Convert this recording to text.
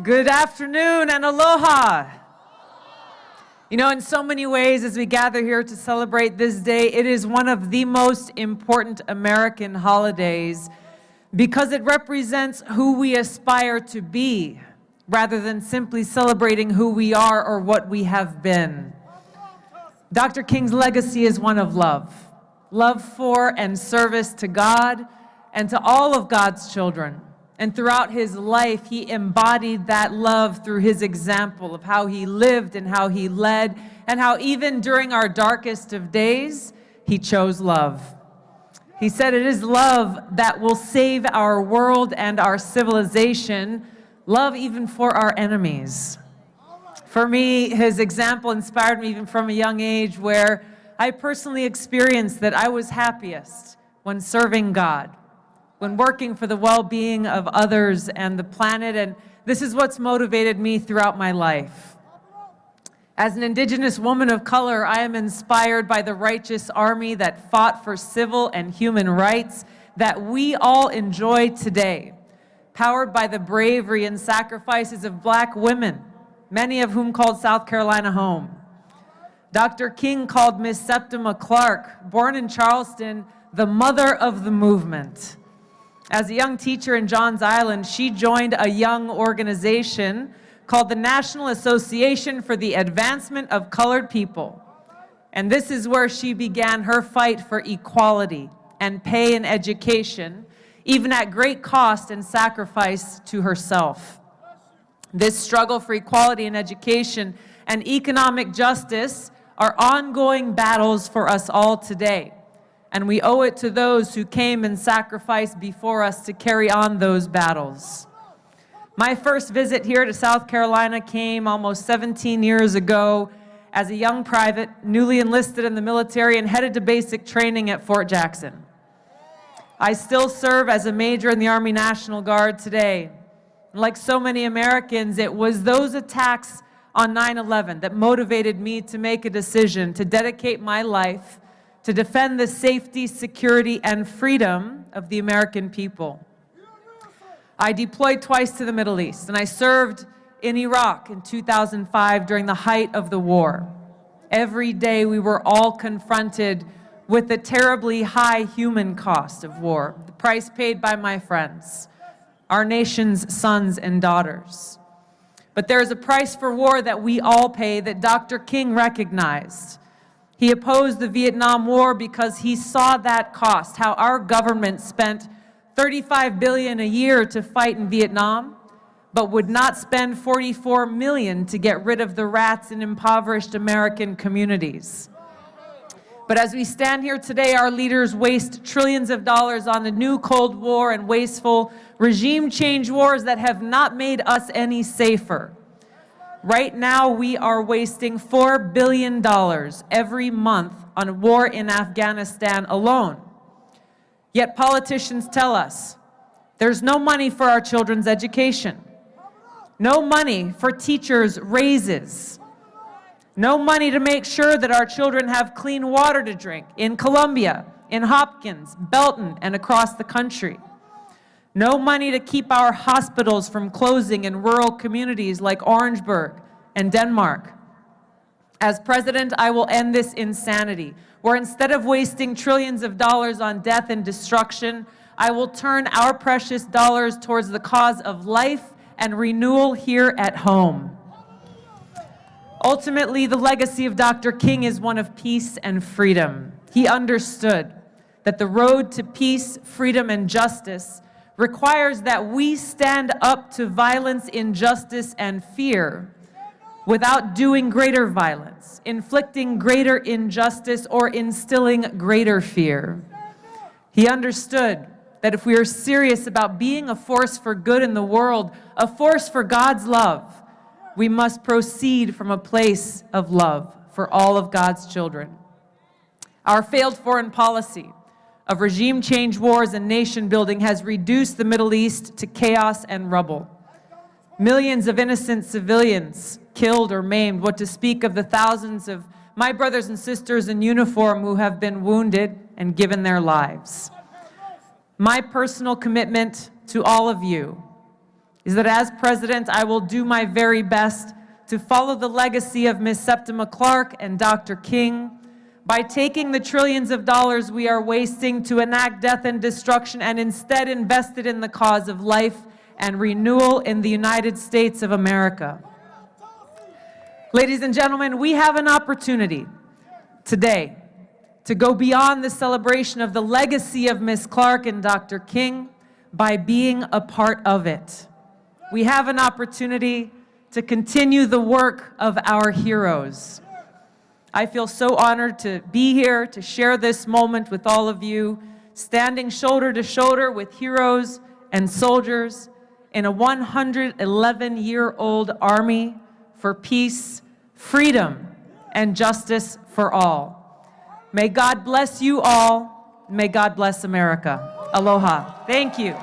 Good afternoon and aloha. You know, in so many ways, as we gather here to celebrate this day, it is one of the most important American holidays because it represents who we aspire to be, rather than simply celebrating who we are or what we have been. Dr. King's legacy is one of love. Love for and service to God and to all of God's children. And throughout his life, he embodied that love through his example of how he lived and how he led, and how even during our darkest of days, he chose love. He said it is love that will save our world and our civilization, love even for our enemies. For me, his example inspired me even from a young age, where I personally experienced that I was happiest when serving God, when working for the well-being of others and the planet, and this is what's motivated me throughout my life. As an Indigenous woman of color, I am inspired by the righteous army that fought for civil and human rights that we all enjoy today, powered by the bravery and sacrifices of Black women, many of whom called South Carolina home. Dr. King called Miss Septima Clark, born in Charleston, the mother of the movement. As a young teacher in Johns Island, she joined a young organization called the National Association for the Advancement of Colored People. And this is where she began her fight for equality and pay in education, even at great cost and sacrifice to herself. This struggle for equality in education and economic justice are ongoing battles for us all today. And we owe it to those who came and sacrificed before us to carry on those battles. My first visit here to South Carolina came almost 17 years ago as a young private, newly enlisted in the military and headed to basic training at Fort Jackson. I still serve as a major in the Army National Guard today. Like so many Americans, it was those attacks on 9/11 that motivated me to make a decision to dedicate my life to defend the safety, security, and freedom of the American people. I deployed twice to the Middle East, and I served in Iraq in 2005 during the height of the war. Every day we were all confronted with the terribly high human cost of war, the price paid by my friends, our nation's sons and daughters. But there is a price for war that we all pay that Dr. King recognized. He opposed the Vietnam War because he saw that cost, how our government spent $35 billion a year to fight in Vietnam, but would not spend $44 million to get rid of the rats in impoverished American communities. But as we stand here today, our leaders waste trillions of dollars on the new Cold War and wasteful regime change wars that have not made us any safer. Right now, we are wasting $4 billion every month on war in Afghanistan alone. Yet politicians tell us there's no money for our children's education, no money for teachers' raises, no money to make sure that our children have clean water to drink in Columbia, in Hopkins, Belton, and across the country. No money to keep our hospitals from closing in rural communities like Orangeburg and Denmark. As president, I will end this insanity, where instead of wasting trillions of dollars on death and destruction, I will turn our precious dollars towards the cause of life and renewal here at home. Ultimately, the legacy of Dr. King is one of peace and freedom. He understood that the road to peace, freedom, and justice requires that we stand up to violence, injustice, and fear without doing greater violence, inflicting greater injustice, or instilling greater fear. He understood that if we are serious about being a force for good in the world, a force for God's love, we must proceed from a place of love for all of God's children. Our failed foreign policy of regime change wars and nation building has reduced the Middle East to chaos and rubble. Millions of innocent civilians killed or maimed, what to speak of the thousands of my brothers and sisters in uniform who have been wounded and given their lives. My personal commitment to all of you is that as president, I will do my very best to follow the legacy of Ms. Septima Clark and Dr. King by taking the trillions of dollars we are wasting to enact death and destruction and instead invest it in the cause of life and renewal in the United States of America. Ladies and gentlemen, we have an opportunity today to go beyond the celebration of the legacy of Ms. Clark and Dr. King by being a part of it. We have an opportunity to continue the work of our heroes. I feel so honored to be here to share this moment with all of you, standing shoulder to shoulder with heroes and soldiers in a 111-year-old army for peace, freedom, and justice for all. May God bless you all. May God bless America. Aloha. Thank you.